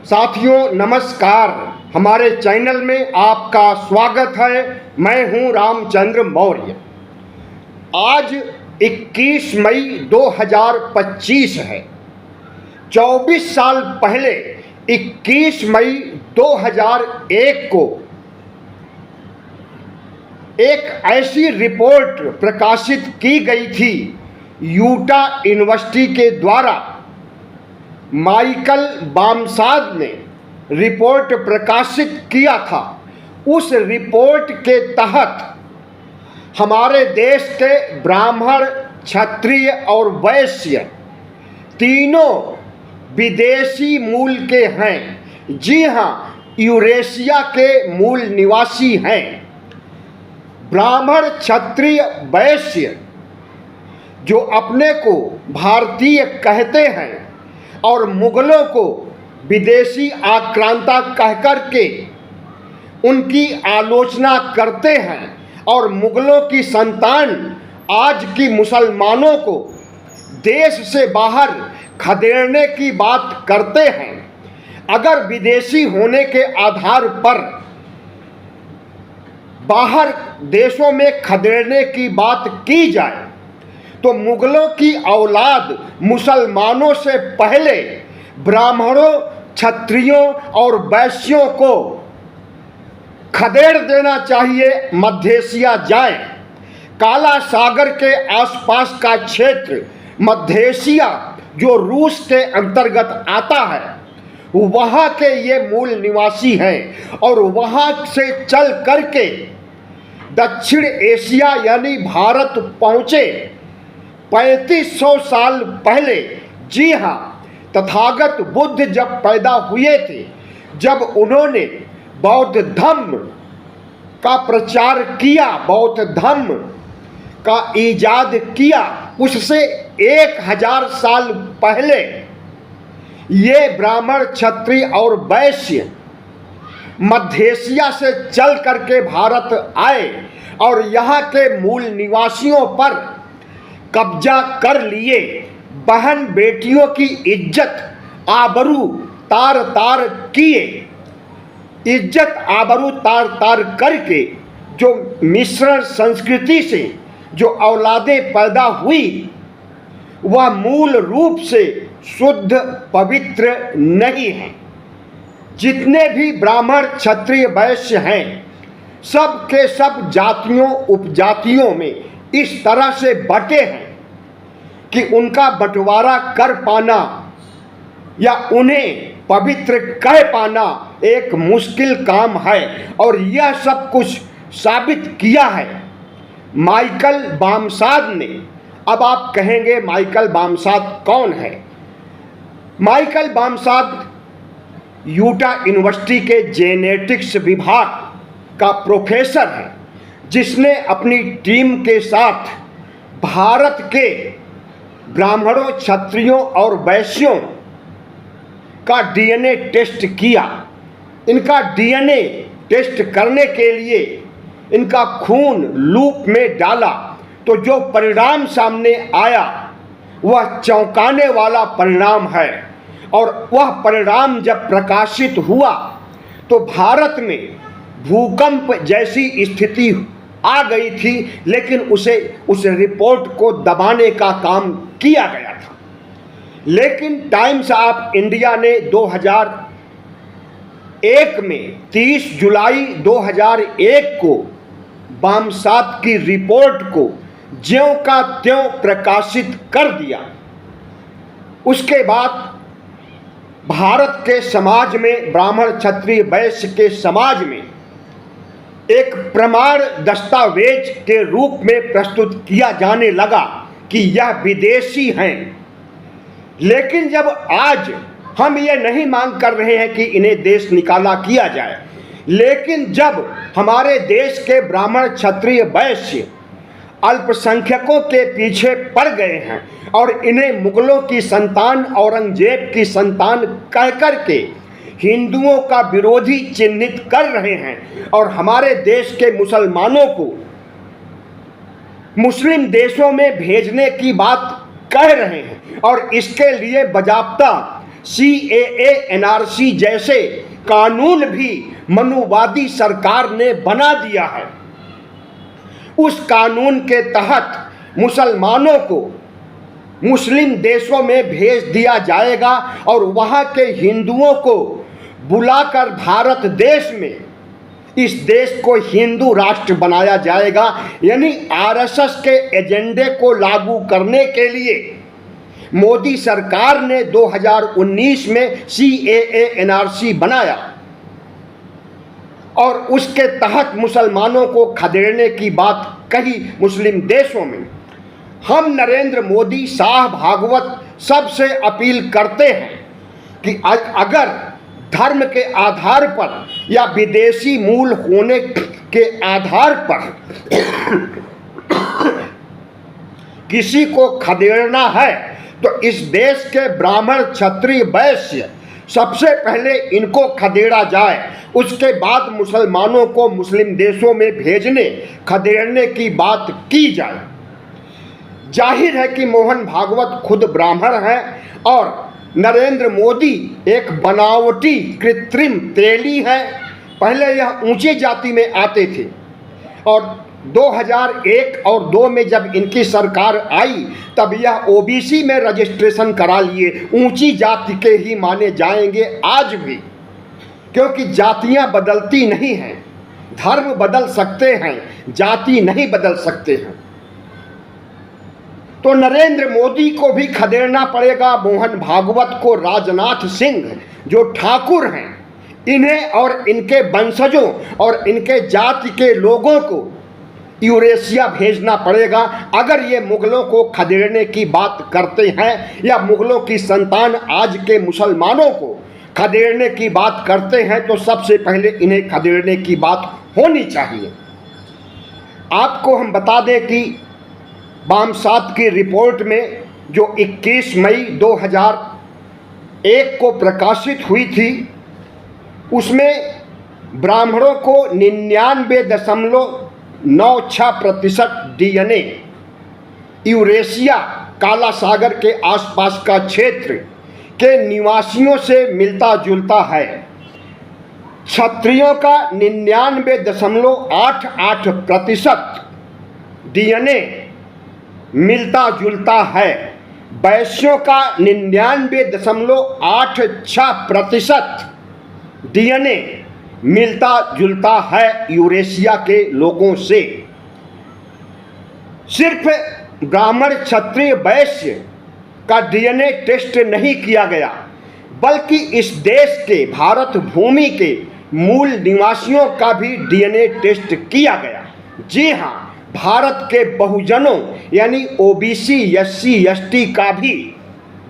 साथियों नमस्कार। हमारे चैनल में आपका स्वागत है। मैं हूं रामचंद्र मौर्य। आज 21 मई 2025 है। 24 साल पहले 21 मई 2001 को एक ऐसी रिपोर्ट प्रकाशित की गई थी यूटा यूनिवर्सिटी के द्वारा। माइकल बामसाद ने रिपोर्ट प्रकाशित किया था। उस रिपोर्ट के तहत हमारे देश के ब्राह्मण, क्षत्रिय और वैश्य तीनों विदेशी मूल के हैं। जी हाँ, यूरेशिया के मूल निवासी हैं। ब्राह्मण, क्षत्रिय, वैश्य जो अपने को भारतीय कहते हैं और मुगलों को विदेशी आक्रांता कहकर के उनकी आलोचना करते हैं और मुगलों की संतान आज की मुसलमानों को देश से बाहर खदेड़ने की बात करते हैं। अगर विदेशी होने के आधार पर बाहर देशों में खदेड़ने की बात की जाए तो मुगलों की औलाद मुसलमानों से पहले ब्राह्मणों, क्षत्रियों और वैश्यों को खदेड़ देना चाहिए। मध्य एशिया जाए, काला सागर के आसपास का क्षेत्र मध्य एशिया जो रूस के अंतर्गत आता है, वहाँ के ये मूल निवासी हैं और वहाँ से चल करके दक्षिण एशिया यानी भारत पहुँचे 3500 साल पहले। जी हाँ, तथागत बुद्ध जब पैदा हुए थे, जब उन्होंने बौद्ध धर्म का प्रचार किया, बौद्ध धर्म का इजाद किया, उससे 1000 साल पहले ये ब्राह्मण, क्षत्रिय और वैश्य मध्य एशिया से चल करके भारत आए और यहाँ के मूल निवासियों पर कब्जा कर लिए। बहन बेटियों की इज्जत आबरू तार तार किए। इज्जत आबरू तार तार करके जो मिश्रण संस्कृति से जो औलादें पैदा हुई वह मूल रूप से शुद्ध पवित्र नहीं है। जितने भी ब्राह्मण, क्षत्रिय, वैश्य हैं, सब के सब जातियों उपजातियों में इस तरह से बटे हैं कि उनका बंटवारा कर पाना या उन्हें पवित्र कह पाना एक मुश्किल काम है। और यह सब कुछ साबित किया है माइकल बामसाद ने। अब आप कहेंगे माइकल बामसाद कौन है? माइकल बामसाद यूटा यूनिवर्सिटी के जेनेटिक्स विभाग का प्रोफेसर है, जिसने अपनी टीम के साथ भारत के ब्राह्मणों, क्षत्रियों और वैश्यों का डीएनए टेस्ट किया। इनका डीएनए टेस्ट करने के लिए इनका खून लूप में डाला तो जो परिणाम सामने आया वह चौंकाने वाला परिणाम है। और वह परिणाम जब प्रकाशित हुआ तो भारत में भूकंप जैसी स्थिति आ गई थी, लेकिन उस रिपोर्ट को दबाने का काम किया गया था। लेकिन टाइम्स ऑफ इंडिया ने 2001 में 30 जुलाई 2001 को बामसाद की रिपोर्ट को ज्यों का त्यों प्रकाशित कर दिया। उसके बाद भारत के समाज में, ब्राह्मण, क्षत्रिय, वैश्य के समाज में एक प्रमाण दस्तावेज के रूप में प्रस्तुत किया जाने लगा कि यह विदेशी हैं। लेकिन जब आज हम ये नहीं मांग कर रहे हैं कि इन्हें देश निकाला किया जाए, लेकिन जब हमारे देश के ब्राह्मण, क्षत्रिय, वैश्य अल्पसंख्यकों के पीछे पड़ गए हैं और इन्हें मुगलों की संतान, औरंगजेब की संतान कह कर के हिंदुओं का विरोधी चिन्हित कर रहे हैं और हमारे देश के मुसलमानों को मुस्लिम देशों में भेजने की बात कह रहे हैं और इसके लिए बाज़ाब्ता CAA NRC जैसे कानून भी मनुवादी सरकार ने बना दिया है। उस कानून के तहत मुसलमानों को मुस्लिम देशों में भेज दिया जाएगा और वहाँ के हिंदुओं को बुलाकर भारत देश में इस देश को हिंदू राष्ट्र बनाया जाएगा। यानी RSS के एजेंडे को लागू करने के लिए मोदी सरकार ने 2019 में CAA NRC बनाया और उसके तहत मुसलमानों को खदेड़ने की बात कही मुस्लिम देशों में। हम नरेंद्र मोदी, शाह भागवत सबसे अपील करते हैं कि अगर धर्म के आधार पर या विदेशी मूल होने के आधार पर किसी को खदेड़ना है तो इस देश के ब्राह्मण, क्षत्रिय, वैश्य सबसे पहले इनको खदेड़ा जाए, उसके बाद मुसलमानों को मुस्लिम देशों में भेजने, खदेड़ने की बात की जाए। जाहिर है कि मोहन भागवत खुद ब्राह्मण हैं और नरेंद्र मोदी एक बनावटी कृत्रिम तेली है। पहले यह ऊंची जाति में आते थे और 2001 और 2 में जब इनकी सरकार आई तब यह OBC में रजिस्ट्रेशन करा लिए। ऊंची जाति के ही माने जाएंगे आज भी, क्योंकि जातियां बदलती नहीं हैं। धर्म बदल सकते हैं, जाति नहीं बदल सकते हैं। तो नरेंद्र मोदी को भी खदेड़ना पड़ेगा, मोहन भागवत को, राजनाथ सिंह जो ठाकुर हैं, इन्हें और इनके वंशजों और इनके जाति के लोगों को यूरेशिया भेजना पड़ेगा। अगर ये मुगलों को खदेड़ने की बात करते हैं या मुगलों की संतान आज के मुसलमानों को खदेड़ने की बात करते हैं तो सबसे पहले इन्हें खदेड़ने की बात होनी चाहिए। आपको हम बता दें कि बामसात की रिपोर्ट में जो 21 मई 2001 को प्रकाशित हुई थी, उसमें ब्राह्मणों को 99.96% DNA यूरेशिया, काला सागर के आसपास का क्षेत्र के निवासियों से मिलता जुलता है। क्षत्रियों का 99.88% DNA मिलता जुलता है। वैश्यों का 99.86% DNA मिलता जुलता है यूरेशिया के लोगों से। सिर्फ ब्राह्मण, क्षत्रिय, वैश्य का DNA टेस्ट नहीं किया गया, बल्कि इस देश के, भारत भूमि के मूल निवासियों का भी DNA टेस्ट किया गया। जी हाँ, भारत के बहुजनों यानी OBC, SC, ST का भी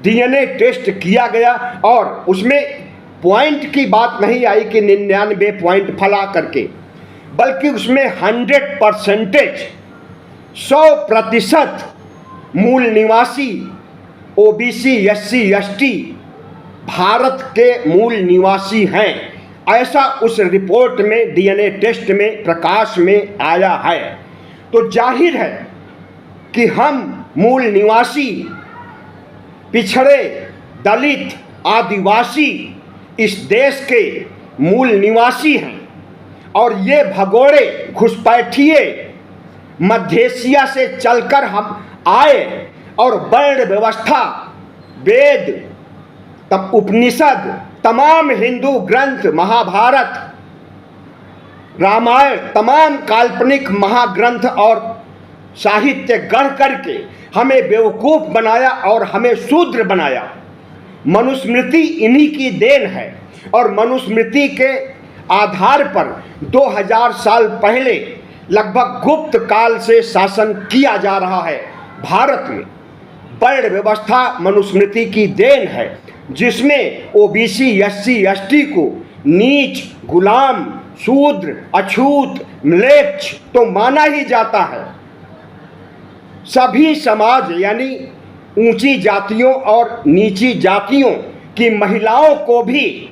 DNA टेस्ट किया गया और उसमें पॉइंट की बात नहीं आई कि 99 पॉइंट फला करके, बल्कि उसमें 100% मूल निवासी OBC, SC, ST भारत के मूल निवासी हैं। ऐसा उस रिपोर्ट में DNA टेस्ट में प्रकाश में आया है। तो जाहिर है कि हम मूल निवासी, पिछड़े, दलित, आदिवासी इस देश के मूल निवासी हैं और ये भगोड़े, घुसपैठिए मध्य एशिया से चलकर हम आए और वर्ण व्यवस्था, वेद, तब उपनिषद, तमाम हिंदू ग्रंथ, महाभारत, रामायण, तमाम काल्पनिक महाग्रंथ और साहित्य गढ़ करके हमें बेवकूफ़ बनाया और हमें शूद्र बनाया। मनुस्मृति इन्हीं की देन है और मनुस्मृति के आधार पर 2000 साल पहले लगभग गुप्त काल से शासन किया जा रहा है भारत में। वर्ण व्यवस्था मनुस्मृति की देन है, जिसमें OBC, SC, ST को नीच, गुलाम, शूद्र, अछूत, म्लेच्छ तो माना ही जाता है। सभी समाज यानी ऊंची जातियों और नीची जातियों की महिलाओं को भी,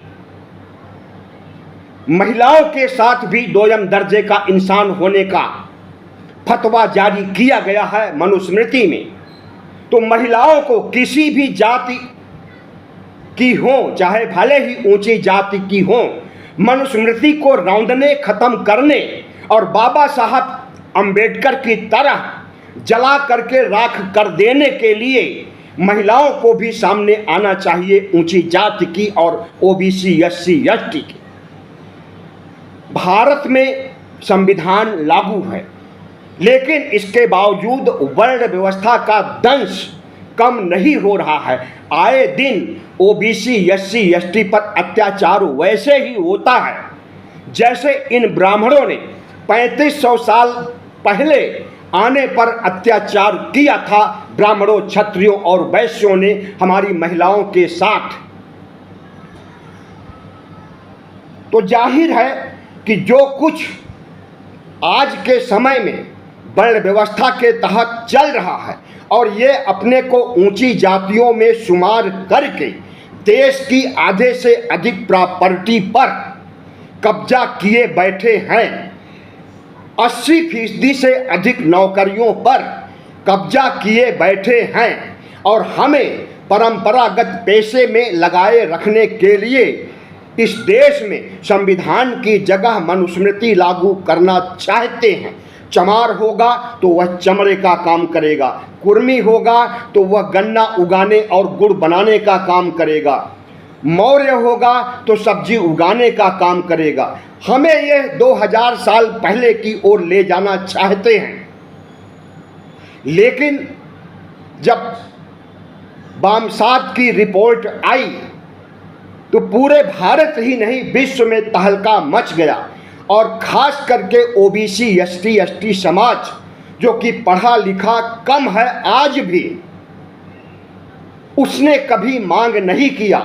महिलाओं के साथ भी दोयम दर्जे का इंसान होने का फतवा जारी किया गया है मनुस्मृति में। तो महिलाओं को किसी भी जाति की हो, चाहे भले ही ऊंची जाति की हो, मनुस्मृति को रौंदने, खत्म करने और बाबा साहब अंबेडकर की तरह जला करके राख कर देने के लिए महिलाओं को भी सामने आना चाहिए, ऊंची जाति की और ओबीसी, एससी, एसटी की। भारत में संविधान लागू है, लेकिन इसके बावजूद वर्ण व्यवस्था का दंश कम नहीं हो रहा है। आए दिन ओबीसी, एससी, एसटी पर अत्याचार वैसे ही होता है जैसे इन ब्राह्मणों ने 3500 साल पहले आने पर अत्याचार किया था ब्राह्मणों, क्षत्रियों और वैश्यों ने हमारी महिलाओं के साथ। तो जाहिर है कि जो कुछ आज के समय में वर्ण व्यवस्था के तहत चल रहा है और ये अपने को ऊंची जातियों में शुमार करके देश की आधे से अधिक प्रॉपर्टी पर कब्जा किए बैठे हैं, 80% से अधिक नौकरियों पर कब्जा किए बैठे हैं और हमें परंपरागत पेशे में लगाए रखने के लिए इस देश में संविधान की जगह मनुस्मृति लागू करना चाहते हैं। चमार होगा तो वह चमड़े का काम करेगा, कुर्मी होगा तो वह गन्ना उगाने और गुड़ बनाने का काम करेगा, मौर्य होगा तो सब्जी उगाने का काम करेगा। हमें यह 2000 साल पहले की ओर ले जाना चाहते हैं, लेकिन जब बामसात की रिपोर्ट आई तो पूरे भारत ही नहीं विश्व में तहलका मच गया और खास करके ओबीसी, एसटी, एसटी समाज जो कि पढ़ा लिखा कम है आज भी, उसने कभी मांग नहीं किया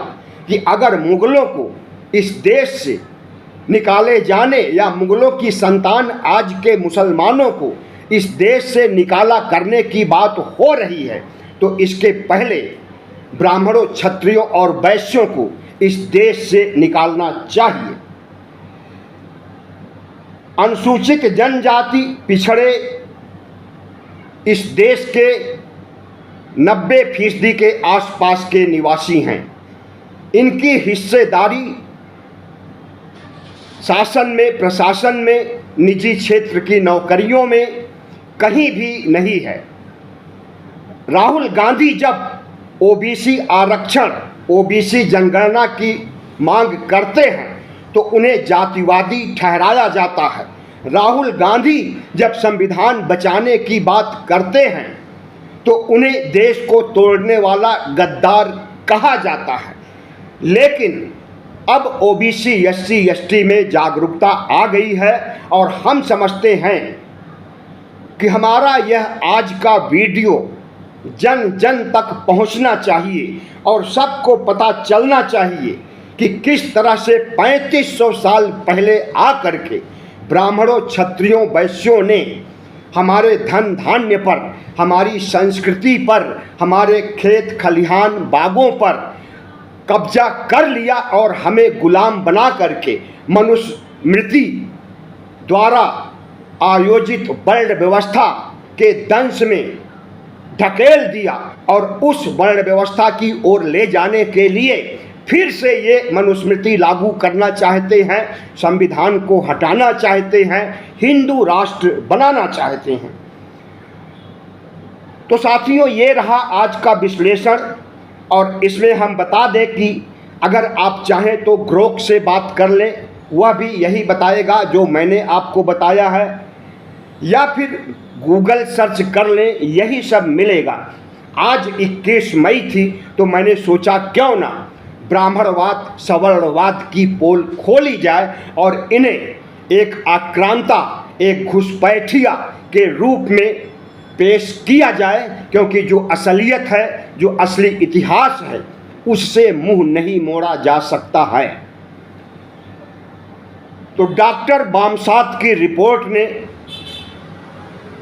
कि अगर मुगलों को इस देश से निकाले जाने या मुगलों की संतान आज के मुसलमानों को इस देश से निकाला करने की बात हो रही है तो इसके पहले ब्राह्मणों, क्षत्रियों और वैश्यों को इस देश से निकालना चाहिए। अनुसूचित जनजाति पिछड़े इस देश के 90% के आसपास के निवासी हैं। इनकी हिस्सेदारी शासन में, प्रशासन में, निजी क्षेत्र की नौकरियों में कहीं भी नहीं है। राहुल गांधी जब ओबीसी आरक्षण, ओबीसी जनगणना की मांग करते हैं तो उन्हें जातिवादी ठहराया जाता है। राहुल गांधी जब संविधान बचाने की बात करते हैं तो उन्हें देश को तोड़ने वाला गद्दार कहा जाता है। लेकिन अब ओबीसी, एससी, एसटी में जागरूकता आ गई है और हम समझते हैं कि हमारा यह आज का वीडियो जन जन तक पहुंचना चाहिए और सबको पता चलना चाहिए कि किस तरह से 3500 साल पहले आकर के ब्राह्मणों, क्षत्रियों, वैश्यों ने हमारे धन धान्य पर, हमारी संस्कृति पर, हमारे खेत खलिहान बागों पर कब्जा कर लिया और हमें गुलाम बना करके मनुस्मृति द्वारा आयोजित वर्ण व्यवस्था के दंश में ढकेल दिया और उस वर्ण व्यवस्था की ओर ले जाने के लिए फिर से ये मनुस्मृति लागू करना चाहते हैं, संविधान को हटाना चाहते हैं, हिंदू राष्ट्र बनाना चाहते हैं। तो साथियों, ये रहा आज का विश्लेषण और इसमें हम बता दें कि अगर आप चाहें तो ग्रोक से बात कर लें, वह भी यही बताएगा जो मैंने आपको बताया है, या फिर गूगल सर्च कर लें, यही सब मिलेगा। आज 21 मई थी तो मैंने सोचा क्यों ना ब्राह्मणवाद, सवर्णवाद की पोल खोली जाए और इन्हें एक आक्रांता, एक घुसपैठिया के रूप में पेश किया जाए, क्योंकि जो असलियत है, जो असली इतिहास है, उससे मुंह नहीं मोड़ा जा सकता है। तो डॉक्टर बामसात की रिपोर्ट ने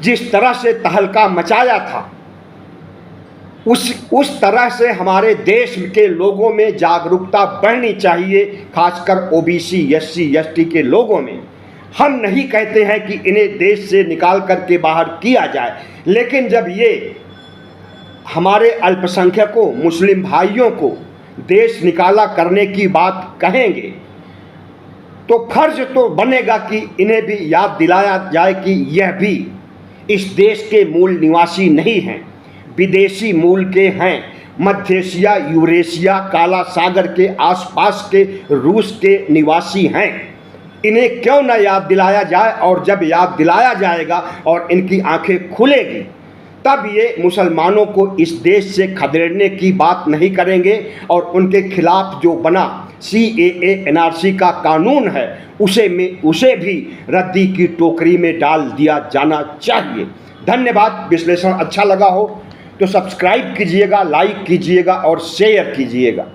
जिस तरह से तहलका मचाया था, उस तरह से हमारे देश के लोगों में जागरूकता बढ़नी चाहिए, खासकर ओबीसी, एससी, एसटी के लोगों में। हम नहीं कहते हैं कि इन्हें देश से निकाल करके बाहर किया जाए, लेकिन जब ये हमारे अल्पसंख्यकों, मुस्लिम भाइयों को देश निकाला करने की बात कहेंगे तो फर्ज तो बनेगा कि इन्हें भी याद दिलाया जाए कि यह भी इस देश के मूल निवासी नहीं हैं, विदेशी मूल के हैं। मध्य एशिया, यूरेशिया, काला सागर के आसपास के रूस के निवासी हैं। इन्हें क्यों न याद दिलाया जाए, और जब याद दिलाया जाएगा और इनकी आंखें खुलेगी तब ये मुसलमानों को इस देश से खदेड़ने की बात नहीं करेंगे और उनके खिलाफ जो बना CAA NRC का कानून है उसे भी रद्दी की टोकरी में डाल दिया जाना चाहिए। धन्यवाद। विश्लेषण अच्छा लगा हो तो सब्सक्राइब कीजिएगा, लाइक कीजिएगा और शेयर कीजिएगा।